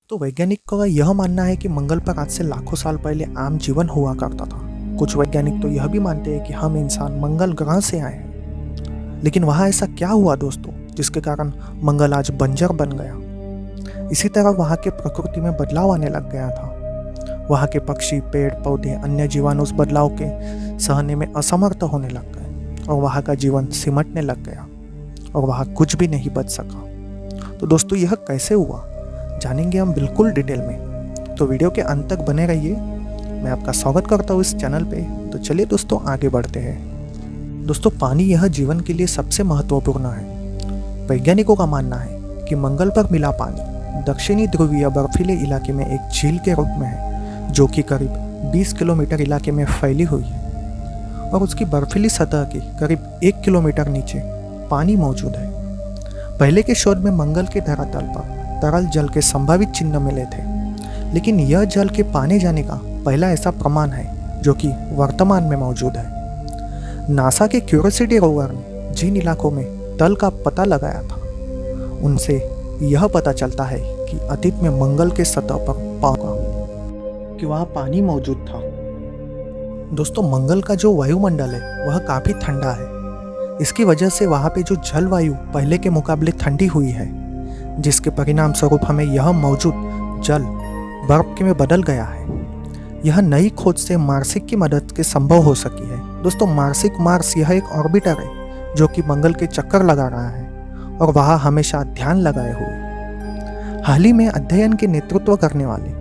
तो वैज्ञानिकों का यह मानना है कि मंगल पर आज से लाखों साल पहले आम जीवन हुआ करता था। कुछ वैज्ञानिक तो यह भी मानते हैं कि हम इंसान मंगल ग्रह से आए हैं। लेकिन वहाँ ऐसा क्या हुआ दोस्तों, जिसके कारण मंगल आज बंजर बन गया। इसी तरह वहाँ के प्रकृति में बदलाव आने लग गया था। वहाँ के पक्षी, पेड़ पौधे, अन्य जीवाणु उस बदलाव के सहने में असमर्थ होने लग गए और वहाँ का जीवन सिमटने लग गया और वहाँ कुछ भी नहीं बच सका। तो दोस्तों, यह कैसे हुआ जानेंगे हम बिल्कुल डिटेल में। तो वीडियो के अंत तक बने रहिए। मैं आपका स्वागत करता हूँ इस चैनल पे। तो चलिए दोस्तों, आगे बढ़ते हैं। दोस्तों, पानी यह जीवन के लिए सबसे महत्वपूर्ण है। वैज्ञानिकों का मानना है कि मंगल पर मिला पानी दक्षिणी ध्रुवीय बर्फीले इलाके में एक झील के रूप में है, जो कि करीब 20 किलोमीटर इलाके में फैली हुई है और उसकी बर्फीली सतह के करीब 1 किलोमीटर नीचे पानी मौजूद है। पहले के शोध में मंगल के धरातल पर तरल जल के संभावित चिन्ह मिले थे, लेकिन यह जल के पाने जाने का पहला ऐसा प्रमाण है जो कि वर्तमान में मौजूद है। नासा के क्यूरियोसिटी रोवर ने जिन इलाकों में तल का पता लगाया था, उनसे यह पता चलता है कि अतीत में मंगल के सतह पर कि वहाँ पानी मौजूद था। दोस्तों, मंगल का जो वायुमंडल है वह काफ़ी ठंडा है। इसकी वजह से वहाँ पे जो जलवायु पहले के मुकाबले ठंडी हुई है, जिसके परिणाम स्वरूप हमें यह मौजूद जल बर्फ के में बदल गया है। यह नई खोज से मार्सिक की मदद से संभव हो सकी है। दोस्तों, मार्स यह एक ऑर्बिटर है जो कि मंगल के चक्कर लगा रहा है और वहाँ हमेशा ध्यान लगाए हुए। हाल ही में अध्ययन के नेतृत्व करने वाले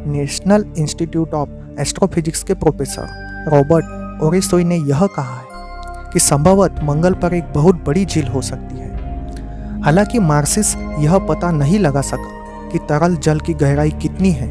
नेशनल इंस्टीट्यूट ऑफ एस्ट्रोफिजिक्स के प्रोफेसर रॉबर्ट ओरेसोई ने यह कहा है कि संभवतः मंगल पर एक बहुत बड़ी झील हो सकती है। हालांकि मार्सिस यह पता नहीं लगा सका कि तरल जल की गहराई कितनी है,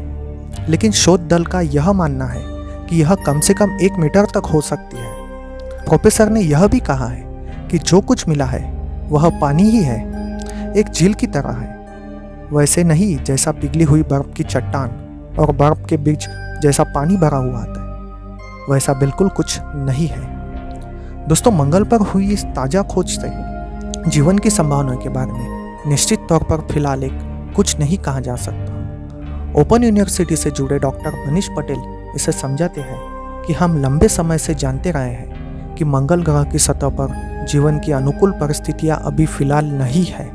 लेकिन शोध दल का यह मानना है कि यह कम से कम 1 मीटर तक हो सकती है। प्रोफेसर ने यह भी कहा है कि जो कुछ मिला है वह पानी ही है, एक झील की तरह है। वैसे नहीं जैसा पिघली हुई बर्फ की चट्टान और बर्फ के बीच जैसा पानी भरा हुआ आता है, वैसा बिल्कुल कुछ नहीं है। दोस्तों, मंगल पर हुई इस ताज़ा खोज से जीवन की संभावनाओं के बारे में निश्चित तौर पर फिलहाल कुछ नहीं कहा जा सकता। ओपन यूनिवर्सिटी से जुड़े डॉक्टर मनीष पटेल इसे समझाते हैं कि हम लंबे समय से जानते रहे हैं कि मंगल ग्रह की सतह पर जीवन की अनुकूल परिस्थितियां अभी फिलहाल नहीं है,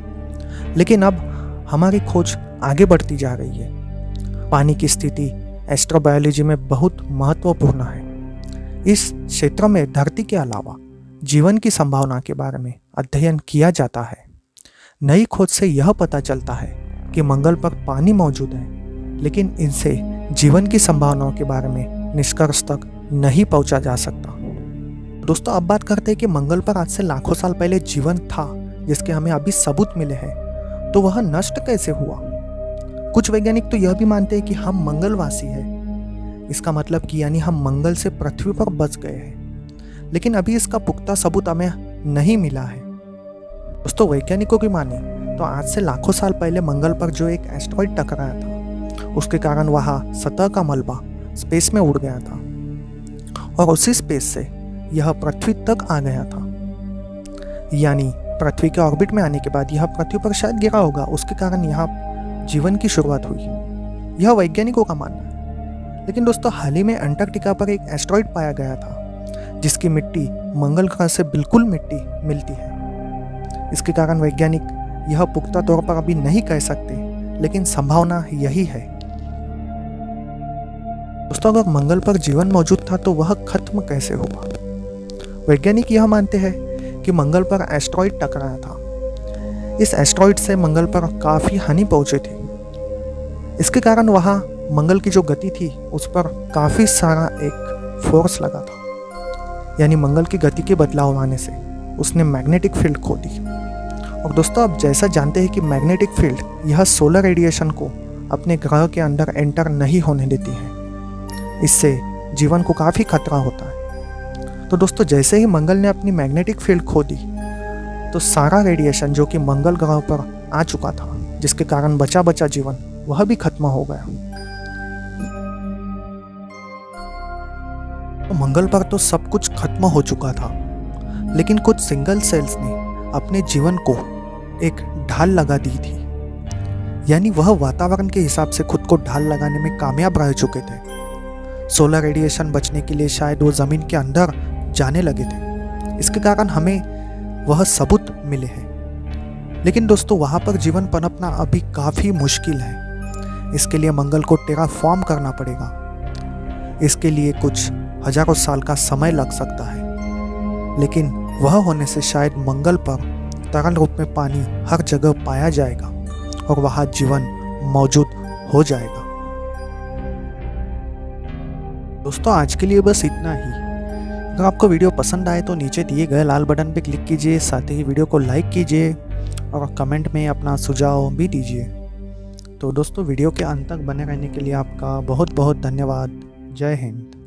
लेकिन अब हमारी खोज आगे बढ़ती जा रही है। पानी की स्थिति एस्ट्रोबायोलॉजी में बहुत महत्वपूर्ण है। इस क्षेत्र में धरती के अलावा जीवन की संभावना के बारे में अध्ययन किया जाता है। नई खोज से यह पता चलता है कि मंगल पर पानी मौजूद है, लेकिन इनसे जीवन की संभावनाओं के बारे में निष्कर्ष तक नहीं पहुंचा जा सकता। दोस्तों, अब बात करते हैं कि मंगल पर आज से लाखों साल पहले जीवन था जिसके हमें अभी सबूत मिले हैं, तो वह नष्ट कैसे हुआ। कुछ वैज्ञानिक तो यह भी मानते हैं कि हम मंगलवासी हैं। इसका मतलब कि यानी हम मंगल से पृथ्वी पर बच गए हैं, लेकिन अभी इसका पुख्ता सबूत हमें नहीं मिला है। दोस्तों, वैज्ञानिकों की माने तो आज से लाखों साल पहले मंगल पर जो एक एस्टेरॉयड टकराया था, उसके कारण वहाँ सतह का मलबा स्पेस में उड़ गया था और उसी स्पेस से यह पृथ्वी तक आ गया था। यानी पृथ्वी के ऑर्बिट में आने के बाद यह पृथ्वी पर शायद गिरा होगा, उसके कारण यहाँ जीवन की शुरुआत हुई। यह वैज्ञानिकों का मानना है। लेकिन दोस्तों, हाल ही में अंटार्कटिका पर एक एस्टेरॉयड पाया गया था जिसकी मिट्टी मंगल ग्रह से बिल्कुल मिट्टी मिलती है। इसके कारण वैज्ञानिक यह पुख्ता तौर पर अभी नहीं कह सकते, लेकिन संभावना यही है। दोस्तों, अगर मंगल पर जीवन मौजूद था तो वह खत्म कैसे हुआ। वैज्ञानिक यह मानते हैं कि मंगल पर एस्टेरॉयड टकराया था। इस एस्टेरॉयड से मंगल पर काफ़ी हानि पहुंची थी। इसके कारण वहाँ मंगल की जो गति थी उस पर काफ़ी सारा एक फोर्स लगा था। यानी मंगल की गति के बदलाव आने से उसने मैग्नेटिक फील्ड खो दी। और दोस्तों, आप जैसा जानते हैं कि मैग्नेटिक फील्ड यह सोलर रेडिएशन को अपने ग्रह के अंदर एंटर नहीं होने देती है। इससे जीवन को काफ़ी खतरा होता है। तो दोस्तों, जैसे ही मंगल ने अपनी मैग्नेटिक फील्ड खो दी, तो सारा रेडिएशन जो कि मंगल ग्रह पर आ चुका था, जिसके कारण बचा बचा जीवन वह भी खत्म हो गया। तो मंगल पर तो सब कुछ खत्म हो चुका था, लेकिन कुछ सिंगल सेल्स ने अपने जीवन को एक ढाल लगा दी थी। यानी वह वातावरण के हिसाब से खुद को ढाल लगाने में कामयाब रह चुके थे। सोलर रेडिएशन बचने के लिए शायद वो ज़मीन के अंदर जाने लगे थे। इसके कारण हमें वह सबूत मिले हैं। लेकिन दोस्तों, वहाँ पर जीवन पनपना अभी काफ़ी मुश्किल है। इसके लिए मंगल को टेराफॉर्म करना पड़ेगा। इसके लिए कुछ हजारों साल का समय लग सकता है। लेकिन वह होने से शायद मंगल पर तरल रूप में पानी हर जगह पाया जाएगा और वहाँ जीवन मौजूद हो जाएगा। दोस्तों, आज के लिए बस इतना ही। अगर आपको वीडियो पसंद आए तो नीचे दिए गए लाल बटन पर क्लिक कीजिए, साथ ही वीडियो को लाइक कीजिए और कमेंट में अपना सुझाव भी दीजिए। तो दोस्तों, वीडियो के अंत तक बने रहने के लिए आपका बहुत बहुत धन्यवाद। जय हिंद।